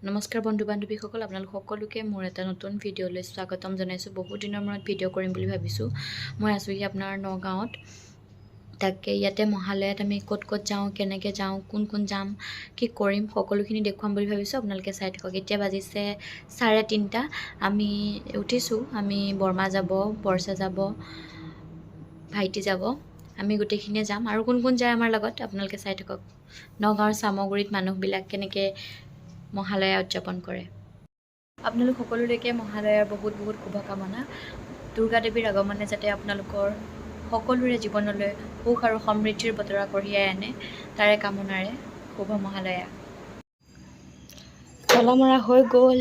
নমস্কাৰ বন্ধু বান্ধৱীসকল, আপোনালোক সকলোকে মোৰ এটা নতুন ভিডিঅ'লৈ স্বাগতম জনাইছোঁ। বহুত দিনৰ মূৰত ভিডিঅ' কৰিম বুলি ভাবিছোঁ। মই আছোঁহি আপোনাৰ নগাঁৱত। তাকে ইয়াতে মহালয়াত আমি ক'ত ক'ত যাওঁ, কেনেকৈ যাওঁ, কোন যাম, কি কৰিম, সকলোখিনি দেখুৱাম বুলি ভাবিছোঁ। আপোনালোকে চাই থাকক। এতিয়া বাজিছে 3:30। আমি উঠিছোঁ। আমি বৰমা যাব, বৰচা যাব, ভাইটি যাব, আমি গোটেইখিনিয়ে যাম। আৰু কোন যায় আমাৰ লগত আপোনালোকে চাই থাকক। নগাঁৱৰ চামগুৰিত মানুহবিলাক কেনেকৈ মহালয়া উদযাপন কৰে। আপোনালোক সকলোলৈকে মহালয়াৰ বহুত শুভকামনা। দুৰ্গা দেৱীৰ আগমনে যাতে আপোনালোকৰ সকলোৰে জীৱনলৈ সুখ আৰু সমৃদ্ধিৰ বতৰা কঢ়িয়াই আনে, তাৰে কামনাৰে শুভ মহালয়া। তলা মৰা হৈ গ'ল।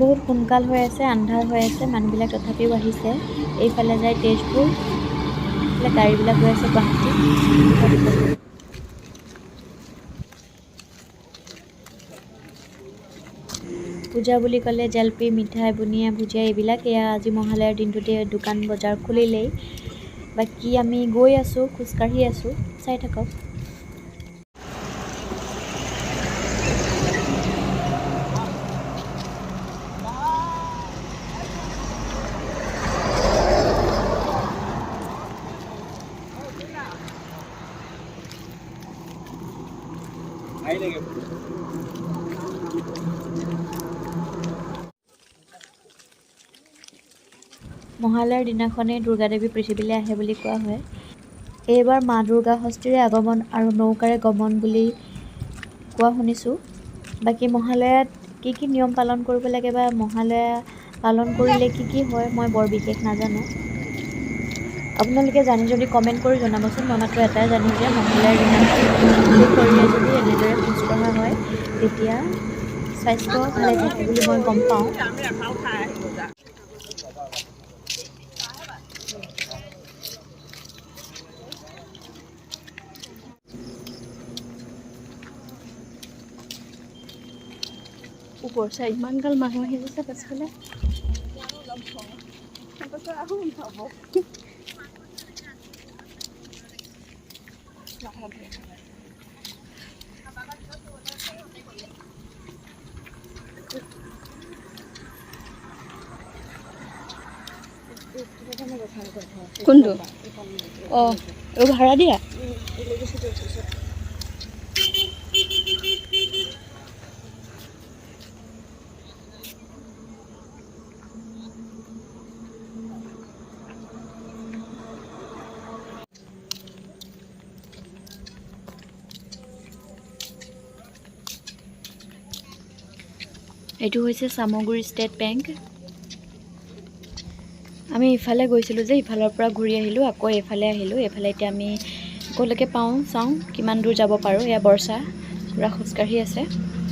বহুত সোনকাল হৈ আছে, আন্ধাৰ হৈ আছে, মানুহবিলাক তথাপিও আহিছে। এইফালে যায় তেজপুৰ, এইফালে গাড়ীবিলাক গৈ আছে গুৱাহাটী। পূজা বুলি ক'লে জেলেপি, মিঠাই, বুনিয়া, ভুজিয়া এইবিলাক। এয়া আজি মহালয়াৰ দিনটোতে দোকান বজাৰ খুলিলেই। বাকী আমি গৈ আছোঁ, খোজকাঢ়ি আছোঁ, চাই থাকক। মহালয়াৰ দিনাখনেই দুৰ্গা দেৱী পৃথিৱীলৈ আহে বুলি কোৱা হয়। এইবাৰ মা দুৰ্গা ষষ্ঠীৰে আগমন আৰু নৌকাৰে গমন বুলি কোৱা শুনিছোঁ। বাকী মহালয়াত কি নিয়ম পালন কৰিব লাগে বা মহালয়া পালন কৰিলে কি হয় মই বৰ বিশেষ নাজানো। আপোনালোকে জানি যদি কমেণ্ট কৰি জনাবচোন। মই মাত্ৰ এটাই জানো যে মহালয়াৰ দিনাখন শৰীৰে যদি এনেদৰে খোজকঢ়া হয় তেতিয়া স্বাস্থ্য ভালে থাকে বুলি মই গম পাওঁ। বৰ্ষা ইমান গাল মানুহ আহি গৈছে পাছফালে। কোনটো? অঁ, এই ভাড়া দিয়া। এইটো হৈছে চামগুৰি ষ্টেট বেংক। আমি ইফালে গৈছিলোঁ যে ইফালৰ পৰা ঘূৰি আহিলোঁ, আকৌ এইফালে আহিলোঁ। এইফালে এতিয়া আমি ক'লৈকে পাওঁ চাওঁ, কিমান দূৰ যাব পাৰোঁ। এয়া বৰ্ষা পূৰা খোজকাঢ়ি আছে,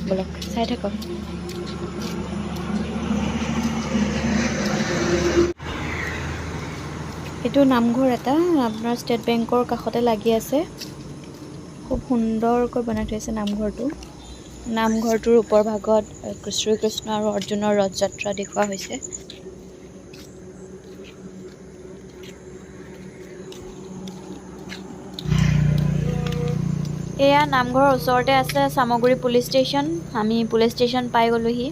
বলক চাই থাকক। এইটো নামঘৰ এটা আপোনাৰ ষ্টেট বেংকৰ কাষতে লাগি আছে। খুব সুন্দৰকৈ বনাই থৈছে নামঘৰটো। নামঘৰটোৰ ওপৰ ভাগত শ্ৰীকৃষ্ণ আৰু অৰ্জুনৰ ৰথ যাত্ৰা দেখুওৱা হৈছে। এয়া নামঘৰৰ ওচৰতে আছে চামগুৰি পুলিচ ষ্টেচন। আমি পুলিচ ষ্টেচন পাই গ'লোহি।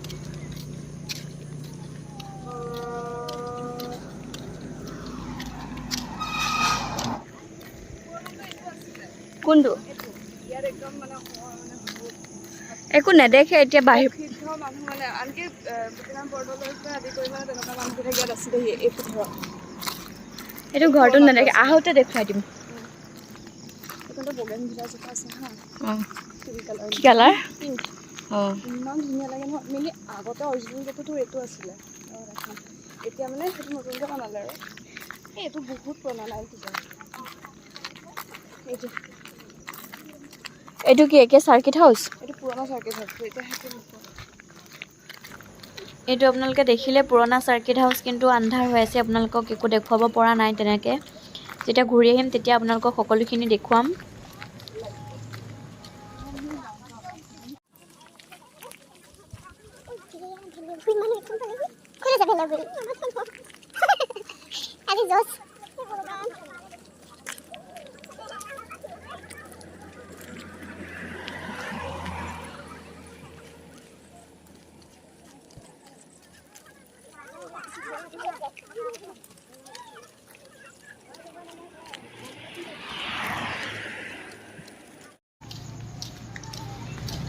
কোনটো? একো নেদেখে এতিয়া বাহিৰ মানুহ মানে আনকি বুকিনাম বৰদলৈৰ পৰা আদি কৰি মানে তেনেকুৱা মানুহবিলাক ইয়াত আছিলেহি। এইটো ঘৰ, এইটো ঘৰটো নেদেখে। আহোঁতে দেখুৱাই দিম। এইখনতে বগেন ভিলা জোপা আছে হা। অঁ, কি কালাৰ? পিংক। অঁ, ইমান ধুনীয়া লাগে নহয়। মেইনলি আগতে অৰিজিনেল কপিটো এইটো আছিলে। এতিয়া মানে সেইটো নতুনকৈ বনালে আৰু এইটো বহুত পুৰণা লাইন কিজা। এইটো কি একে চাৰ্কিট হাউচ? এইটো পুৰণা চাৰ্কিট হাউচ। এতিয়া এইটো আপোনালোকে দেখিলে পুৰণা চাৰ্কিট হাউচ, কিন্তু আন্ধাৰ হৈ আছে, আপোনালোকক একো দেখুৱাব পৰা নাই তেনেকৈ। যেতিয়া ঘূৰি আহিম তেতিয়া আপোনালোকক সকলোখিনি দেখুৱাম।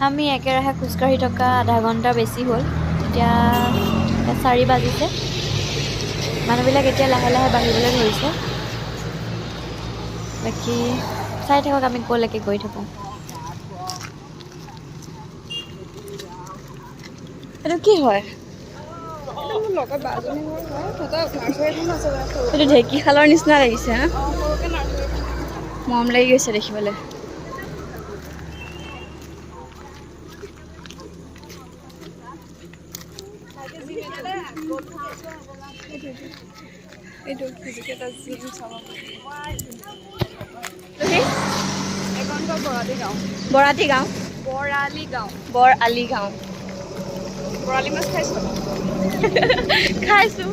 আমি একেৰাহে খোজকাঢ়ি থকা আধা ঘণ্টা বেছি হ'ল। এতিয়া 4 বাজিছে। মানুহবিলাক এতিয়া লাহে লাহে বাঢ়িবলৈ ধৰিছে। বাকী চাই থাকক, আমি ক'লৈকে গৈ থাকোঁ। এইটো কি হয়? এইটো ঢেঁকীশালৰ নিচিনা লাগিছে। মৰম লাগি গৈছে দেখিবলৈ। বৰালি গাঁও। বৰালি মাছ খাইছো।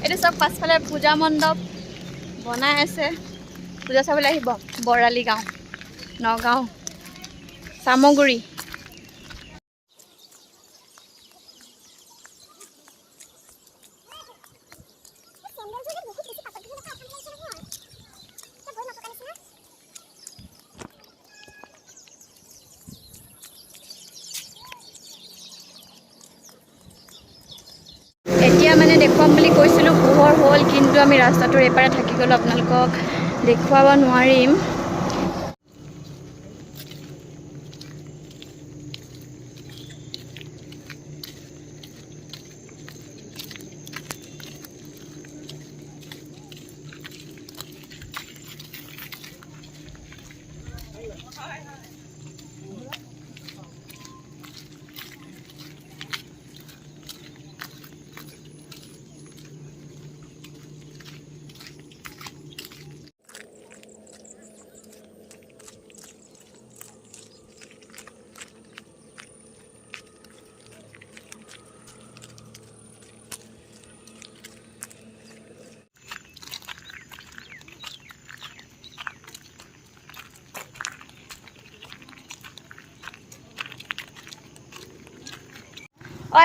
এইটো চব পাছফালে পূজা মণ্ডপ বনাই আছে। পূজা চাবলৈ আহিব। বৰালি গাঁও, নগাঁও, চামগুৰি। এতিয়া মানে দেখুৱাম বুলি কৈছিলোঁ, পোহৰ হ'ল, কিন্তু আমি ৰাস্তাটোৰ এপাৰে থাকি গ'লোঁ, আপোনালোকক দেখুৱাব নোৱাৰিম।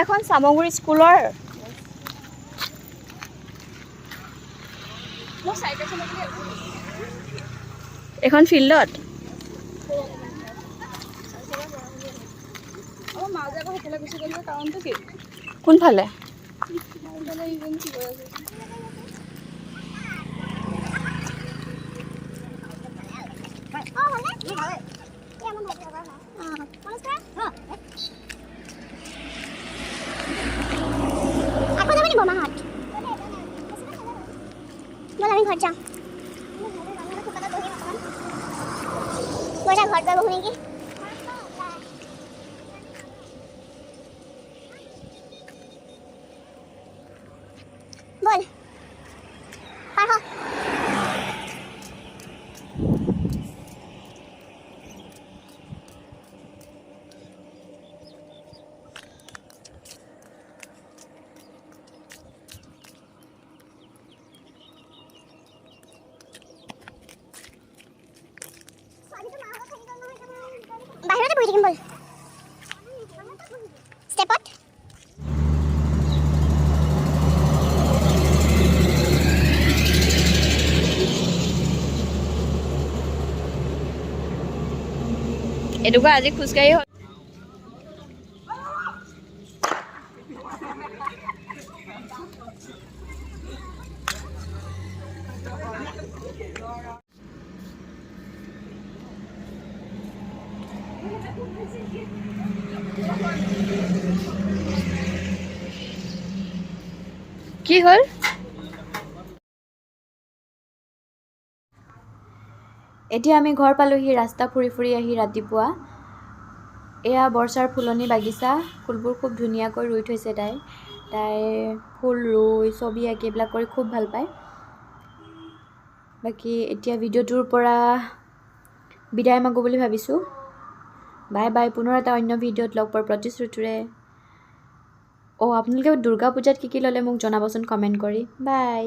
এখন চামগুৰি স্কুলৰ এখন ফিল্ডত কোনফালে? আমি ঘৰ যাও ঘৰ যাবো নাকি বল পাৰ হ বাহিৰতে বহি থাকিম বল ষ্টেপত এনেকুৱা আজি খোজকাঢ়ি হ'ল। কি হ'ল? এতিয়া আমি ঘৰ পালোহি, ৰাস্তা ফুৰি ফুৰি আহি ৰাতিপুৱা। এয়া বৰ্ষাৰ ফুলনি বাগিচা, ফুলবোৰ খুব ধুনীয়াকৈ ৰুই থৈছে তাই ফুল ৰুই ছবি আঁকি এইবিলাক কৰি খুব ভাল পায়। বাকী এতিয়া ভিডিঅ'টোৰ পৰা বিদায় মাগো বুলি ভাবিছোঁ। বাই বাই, পুনৰ এটা অন্য ভিডিঅ'ত লগ পোৱাৰ প্ৰতিশ্ৰুতিৰে। আপোনালোকে দুৰ্গা পূজাত কি ল'লে মোক জনাবচোন কমেণ্ট কৰি। বাই।